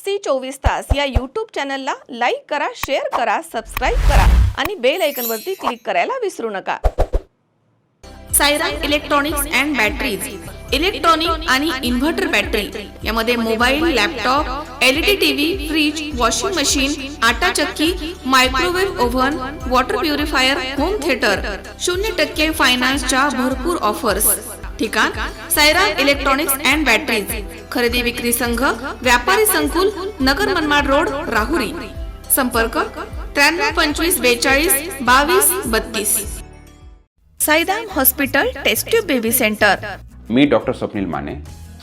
C24 तास या YouTube चॅनलला लाईक करा, शेअर करा, सबस्क्राईब करा आणि बेल आयकॉनवरती क्लिक करायला विसरू नका. Sairam electronics and batteries, electronic आणि इन्व्हर्टर बॅटरी यामध्ये mobile, laptop, LED TV, fridge, washing machine, आटा चक्की, microwave oven, water purifier, home theatre, 0% फायनान्सच्या भरपूर ऑफर्स. ठिकाण सायराम इलेक्ट्रॉनिक्स अँड बॅटरीज, खरेदी विक्री संघ, व्यापारी संकुल, नगर मनमाड रोड, राहुरी. संपर्क 93 25 42 22 32. Sairam hospital test tube baby centre. मी डॉक्टर स्वप्नील माने,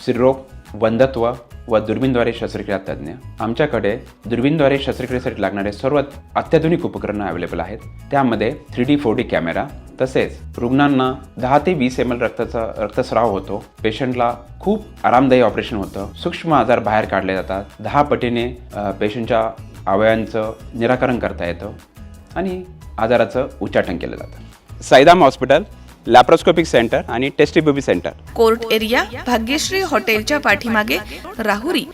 स्त्रीरोग, वंध्यत्व व दुर्बीणद्वारे शस्त्रक्रिया तज्ज्ञ. आमच्याकडे दुर्बीणद्वारे शस्त्रक्रियेसाठी लागणारे सर्व अत्याधुनिक उपकरणं अवेलेबल आहेत. त्यामध्ये 3D 4D कॅमेरा, तसेच रुग्णांना 10 ते 20 ml रक्तस्राव होतो. पेशंटला खूप आरामदायी ऑपरेशन होतं. सूक्ष्म आजार बाहेर काढले जातात. 10 पटीने पेशंटच्या अवयवांचं निराकरण करता येतं आणि आजाराचं उच्चाटन केलं जातं. सायराम हॉस्पिटल, लॅप्रोस्कोपिक सेंटर आणि test tube baby centre, court area, Bhagyashree हॉटेलच्या पाठीमागे, राहुरी.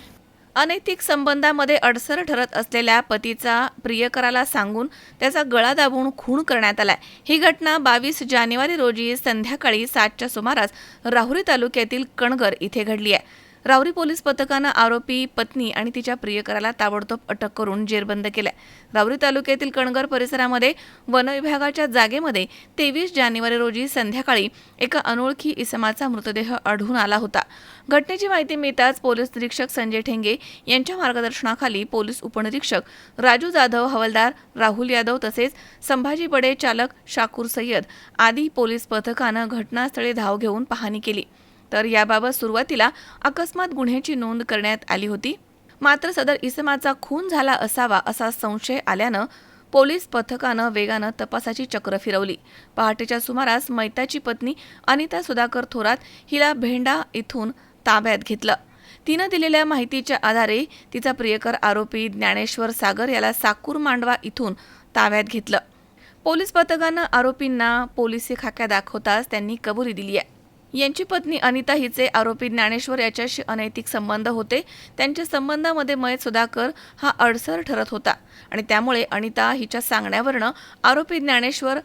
अनैतिक संबंधामध्ये अडसर ठरत असलेल्या पतीचा प्रियकराला सांगून त्याचा गळा दाबून खून करण्यात आलाय. ही घटना 22 जानेवारी रोजी संध्याकाळी 7च्या सुमारास राहुरी तालुक्यातील कणगर इथे घडली आहे. राहुरी पोलीस पथकानं आरोपी पत्नी आणि तिच्या प्रियकराला ताबडतोब अटक करून जेरबंद केलाय. राहुरी तालुक्यातील कणगर परिसरामध्ये वनविभागाच्या जागेमध्ये 23 जानेवारी रोजी संध्याकाळी एका अनोळखी इसमाचा मृतदेह आढळून आला होता. घटनेची माहिती मिळताच पोलीस निरीक्षक संजय ठेंगे यांच्या मार्गदर्शनाखाली पोलीस उपनिरीक्षक राजू जाधव, हवालदार राहुल यादव तसेच संभाजी बडे, चालक शाकूर सय्यद आदी पोलीस पथकानं घटनास्थळी धाव घेऊन पाहणी केली. तर याबाबत सुरुवातीला अकस्मात गुन्ह्याची नोंद करण्यात आली होती. मात्र सदर इसमाचा खून झाला असावा असा संशय आल्यानं पोलीस पथकानं वेगानं तपासाची चक्र फिरवली. पहाटेच्या सुमारास मैताची पत्नी अनिता सुधाकर थोरात हिला भेंडा इथून ताब्यात घेतलं. तिनं दिलेल्या माहितीच्या आधारे तिचा प्रियकर आरोपी ज्ञानेश्वर सागर याला साकूर मांडवा इथून ताब्यात घेतलं. पोलीस पथकानं आरोपींना पोलिसी खाक्या दाखवताच त्यांनी कबुली दिली आहे. यांची पत्नी अनिता हिचे आरोपी ज्ञानेश्वर याच्याशी अनैतिक संबंध होते. त्यांच्या संबंधामध्ये मयत सुधाकर हा अडसर ठरत होता आणि त्यामुळे अनिता हिच्या सांगण्यावरनं आरोपी ज्ञानेश्वर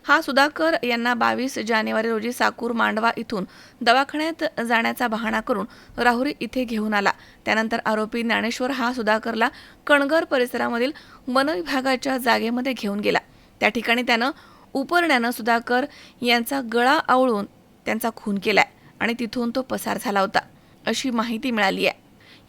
हा सुधाकर यांना 22 जानेवारी रोजी साकूर मांडवा इथून दवाखान्यात जाण्याचा बहाणा करून राहुरी इथे घेऊन आला. त्यानंतर आरोपी ज्ञानेश्वर हा सुधाकरला कणगर परिसरामधील वनविभागाच्या जागेमध्ये घेऊन गेला. त्या ठिकाणी त्यानं उपरण्यानं सुधाकर यांचा गळा आवळून त्यांचा खून केलाय आणि तिथून तो पसार झाला होता अशी माहिती मिळाली आहे.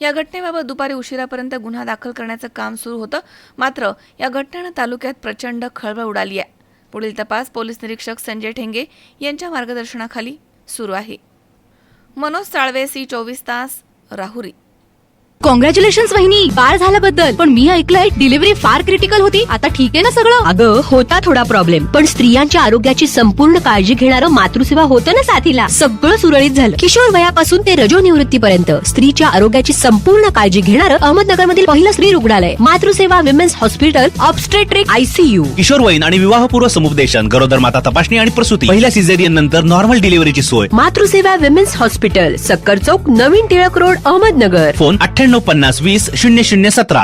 या घटनेबाबत दुपारी उशिरापर्यंत गुन्हा दाखल करण्याचं काम सुरू होतं. मात्र या घटनेनं तालुक्यात प्रचंड खळबळ उडाली आहे. पुढील तपास पोलीस निरीक्षक संजय ठेंगे यांच्या मार्गदर्शनाखाली सुरू आहे. मनोज साळवे, C24 तास, राहुरी. कॉंग्रॅच्युलेशन्स वहिनी, बाळ झाल्याबद्दल. पण मी ऐकलंय डिलिव्हरी फार क्रिटिकल होती. आता ठीक आहे ना सगळं? अगं होता थोडा प्रॉब्लेम, पण स्त्रियांच्या आरोग्याची संपूर्ण काळजी घेणारं मातृसेवा होतं ना साथीला. सगळं सुरळीत झालं. किशोर वयापासून ते रजोनिवृत्तीपर्यंत स्त्रीच्या आरोग्याची संपूर्ण काळजी घेणारं अहमदनगर मधील पहिलं स्त्री रुग्णालय Matruseva women's hospital, obstetric, ICU. किशोरवयीन आणि विवाहपूर्व समुपदेशन, गरोदर माता तपासणी आणि प्रसूती, पहिल्या सिझेरियन नंतर नॉर्मल डिलिव्हरीची सोय. मातृसेवा विमेन्स हॉस्पिटल, सक्कर चौक, नवीन टिळक रोड, अहमदनगर. फोन 98 50 20 0017.